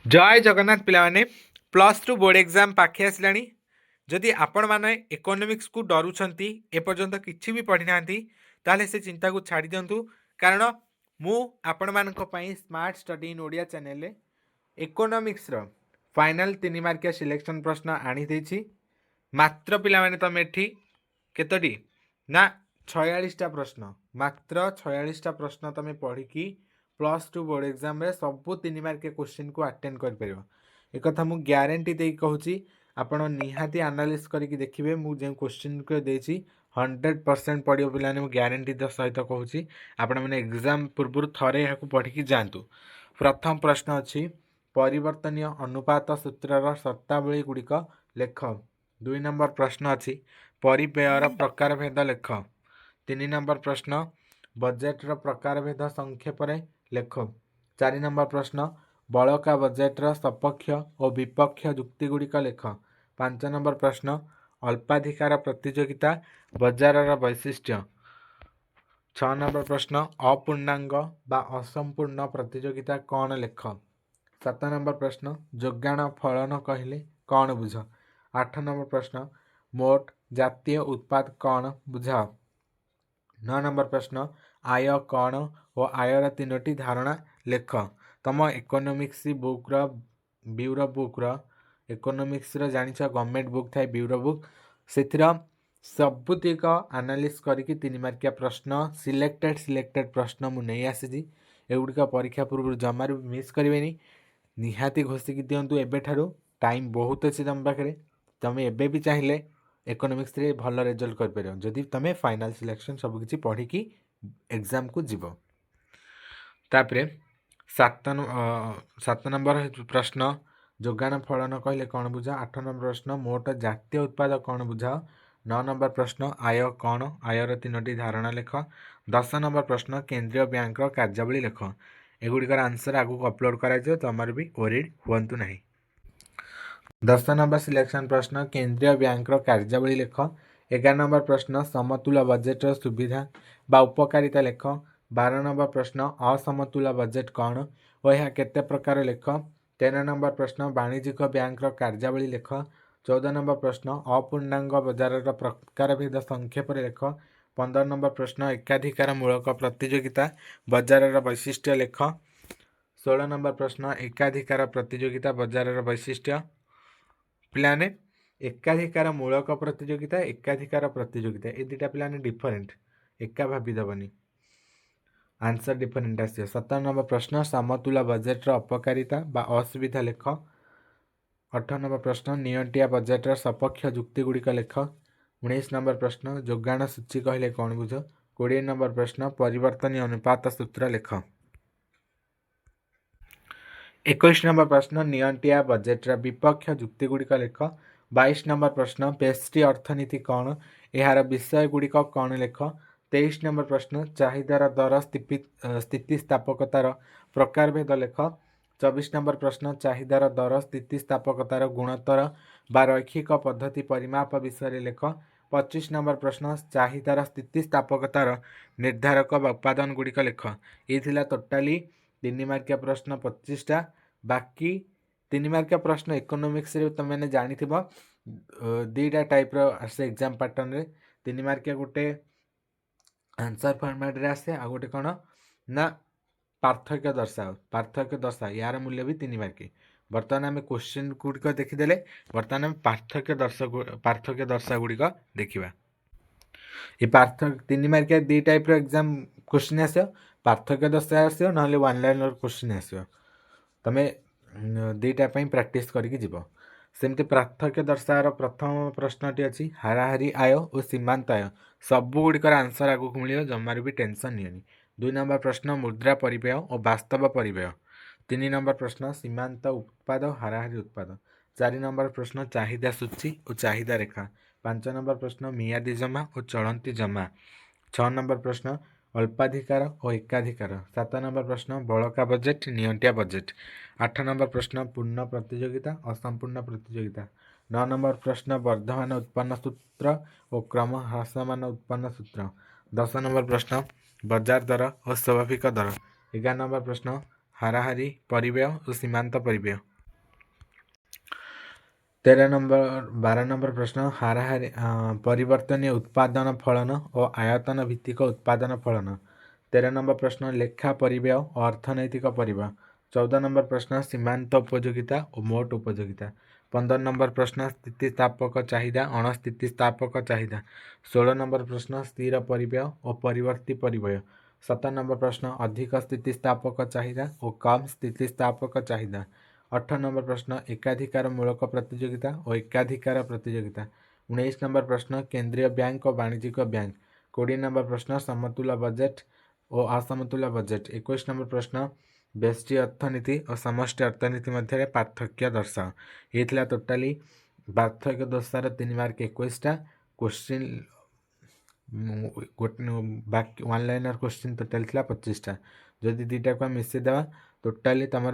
जय जगन्नाथ पिलाने plus two board exam पाखे आसिलानी जदि आपण माने इकोनॉमिक्स को डरुछंती एपर्यंत किछि भी पढ़ी नांती ताले से चिंता को छाड़ी दियंतु कारण मु आपण मानक पई smart study in Odia channel रे इकोनॉमिक्स रो फाइनल 3 मार्किया सिलेक्शन प्रश्न आनी देछि मात्र पिला माने तमे एठी केतोटी ना 46टा प्रश्न मात्र 46टा प्रश्न तमे पढ़ी की प्लस टू बोर्ड एग्जाम रे सबू 3 मार्किया क्वेश्चन को अटेंड कर परिबो एक कथा मु ग्यारंटी दे कहूची आपण निहाती एनालिसिस करके देखिबे मु जे क्वेश्चन को देछि 100% पढ़ियो पिलाने मु ग्यारंटी सहित कहूची आपण माने एग्जाम पूर्व थरे याकू पढ़ी की जानतु। प्रथम प्रश्न अछि परिवर्तनीय अनुपात सूत्रर शर्तावली गुड़िक लेख। 2 नंबर प्रश्न अछि परिव्ययर प्रकार भेद लेख। 3 नंबर प्रश्न बजेटर प्रकार भेद संक्षेप लेख। 4 नंबर प्रश्न बड़का बजेटर सपक्ष और विपक्ष जुक्ति गुड़िक लेख। 5 नंबर प्रश्न अल्पाधिकार प्रतियोगिता बजार वैशिष्ट्य। 6 नंबर प्रश्न अपूर्णांग बा असंपूर्ण प्रतियोगिता कौन लेख। 7 नंबर प्रश्न जोगाण फलन कहले कौन बुझ। 8 नंबर प्रश्न मोट जातीय उत्पाद कौन बुझाओ। 9 नंबर प्रश्न आय कौन और आयर 3टी धारणा लेख। तुम economics book bureau book economics जानिछ गवर्नमेंट बुक थाए ब्यूरो बुक से सबुतिक एनालिसिस करके 3 मार्किया प्रश्न सिलेक्टेड प्रश्न मु नहीं आसी एगुड़िक परीक्षा पूर्व जमार मिस करेनि निहाती घोषिकी दिंतु एबेठारू टाइम बहुत अच्छी तुम पाखे तुम एबे भी चाहिए इकोनॉमिक्स रे भल रिजल्ट कर पार जदि तुम फाइनल सिलेक्शन सबकि पढ़ी की एग्जाम को जीव। तापरे 7 नंबर प्रश्न जोगाण फलन कहले कौन बुझा। 8 नंबर प्रश्न मोट जातीय उत्पाद कौन बुझाओ। 9 नंबर प्रश्न आय कौन आयर 3टी धारणा लेख। 10 नंबर प्रश्न केंद्रीय बैंक कार्यावली लेख। एगुड़िकर आंसर आगु अपलोड कर तुम भी ओरिड हूँ ना। 10 नंबर सिलेक्शन प्रश्न केंद्रीय बैंक कार्यावली लेख। 11 नंबर प्रश्न समतुल बजेट सुविधा बा उपकारिता लेख। 12 नंबर प्रश्न असमतुल बजेट कौन और यह केते प्रकार लेख। 13 नंबर प्रश्न वाणिज्यिक बैंक कार्यावली लेख। 14 नंबर प्रश्न अपूर्णांग बजार प्रकार भेद संक्षेप लेख। 15 नंबर प्रश्न एकाधिकार मूलक प्रतियोगिता बजार वैशिष्ट्य लेख। 16 नंबर प्रश्न एकाधिकार प्रतियोगिता बजार वैशिष्ट्य पिलाने एकाधिकार मूलक प्रतियोगिता ये दुटा पिलाने डिफरेंट एका भावीदेवनी आंसर डिफरेंट आस। 17 नंबर प्रश्न समतुला बजेटर अपकारिता बा असुविधा लेख। 18 नंबर प्रश्न नियंटिया बजेटर सपक्ष जुक्ति गुड़िक लेख। 19 नंबर प्रश्न जोगाण सूची कहले कौन बुझ। 20 नंबर प्रश्न परिवर्तनीय अनुपात सूत्र लेख। 21 नंबर प्रश्न नियंटिया बजेटर विपक्ष जुक्ति गुड़िक लेख। 22 नंबर प्रश्न पेस्ट्री अर्थनीति कौन यार विषय गुड़िक कौन लेख। 23 नंबर प्रश्न चाहिदार दर स्थितिस्थापकतार प्रकार भेद लेख। 24 नंबर प्रश्न चाहिदार दर स्थितिस्थापकतार गुणोत्तर बा रैखिक पद्धति परिमाप विषय लेख। 25 नंबर प्रश्न चाहिदार स्थितिस्थापकतार निर्धारक बा उपादान गुड़िक लेख। ये टोटाली 3 मार्किया प्रश्न 25टा बाकी 3 मार्किया प्रश्न इकोनॉमिक्स रे तुमने जानी थी 2टा टाइप आसे एग्जाम पैटर्न रे 3 मार्किया गोटे आंसर फॉर्मेट रे आसे आ गोटे कौन ना पार्थक्य दर्शा यार मूल्य भी 3 मार्क। बर्तमान आम क्वेश्चन गुड़िक देखीदे बर्तमान आम पार्थक्य दर्शा गुड़िक देखा। ये पार्थक्य 3 मार्किया 2 टाइप एग्जाम क्वेश्चन आस पार्थक्य दर्शा आस ना 1 लाइनर क्वेश्चन आस तुम 2टा प्रैक्टिस करके जीव। सेमती पार्थक्य दर्शार प्रथम प्रश्नटी अच्छी हाराहारी आय और सीमांत आय सबू गुड़िकर आंसर आगू मिले जमार भी टेंशन नहीं। 2 नंबर प्रश्न मुद्रा परिव्यय और वास्तव परिव्यय। 3 नंबर प्रश्न सीमांत उत्पाद हाराहारी उत्पाद। 4 नंबर प्रश्न चाहिदा सूची और चाहिदा रेखा। 5 नंबर प्रश्न मियादी जमा और चलती जमा। 6 नंबर प्रश्न अल्पाधिकार और एकाधिकार। 7 नंबर प्रश्न बड़का बजेट नियंटिया बजेट। 8 नंबर प्रश्न पूर्ण प्रतियोगिता असंपूर्ण प्रतियोगिता। 9 नंबर प्रश्न वर्धमान उत्पन्न सूत्र और क्रम ह्रासमान उत्पन्न सूत्र। 10 नंबर प्रश्न बजार दर और स्वाभाविक दर। 11 नंबर प्रश्न हाराहारी परिव्यय और सीमांत परिव्यय। 13 नंबर 12 नंबर प्रश्न हाराहारी परिवर्तनीय उत्पादन फलन और आयतन भित्तिक उत्पादन फलन। 13 नंबर प्रश्न लेखा परिव्यय और अर्थनैतिक परिव्यय। 14 नंबर प्रश्न सीमांत उपयोगिता और मोट उपयोगिता। 15 नंबर प्रश्न स्थितिस्थापक चाहिदा अणस्थितिस्थापक चाहिदा। 16 नंबर प्रश्न स्थिर परिव्यय और परिवर्ती परिव्यय। 17 नंबर प्रश्न अधिक स्थितिस्थापक चाहिदा और कम स्थितिस्थापक चाहिदा। 18 नंबर प्रश्न एकाधिकार मूलक प्रतियोगिता और एकाधिकार प्रतियोगिता। 19 नंबर प्रश्न केंद्रीय बैंक और वाणिज्यिक बैंक। 20 नंबर प्रश्न समतुल्य बजेट और असमतुल्य बजेट। 21 नंबर प्रश्न व्यष्टि अर्थनीति और समष्टि अर्थनीति मध्य पार्थक्य दर्शाओ। ये टोटाली पार्थक्य दर्शार 3 मार्क 21टा क्वेश्चन बाकी वन लाइनर क्वेश्चन टोटाल 25टा। जदि दुईटा को मिसेदेवा टोटाली तुम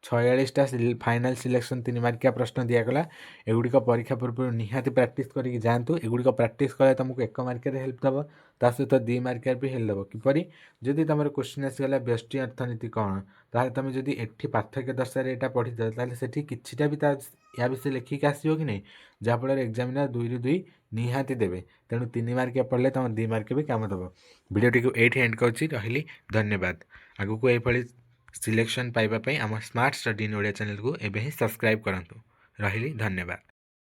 46टा फाइनाल सिलेक्शन 3 मार्किया प्रश्न दिगला। एगुड़िक परीक्षा पूर्व निहाती प्राक्ट करके जातु। एगुड़िक प्राक्ट कले तुमको 1 मार्किया हेल्प दब ता सहित 2 मार्किया भी हेल्प दब। किपरि जदि तुम क्वेश्चन आसगला व्यष्टि अर्थनीति कौन ताहले तुम जदि एठी पार्थक्य दर्शार यहाँ पढ़ी ताहले सेठी किछिटा भी या विषय लिखिक आसो कि नहीं जहाँफल एग्जामिनर 2 ରୁ 2 निहाती देवे। तेणु 3 मार्किया पढ़ले तुम 2 मार्क भी काम दब। वीडियोटी को एठी एंड करुच्ची। रही धन्यवाद। आगु ये सिलेक्शन पाइबा आम smart study in Odia channel को एबे ही सब्सक्राइब करंतु। रही धन्यवाद।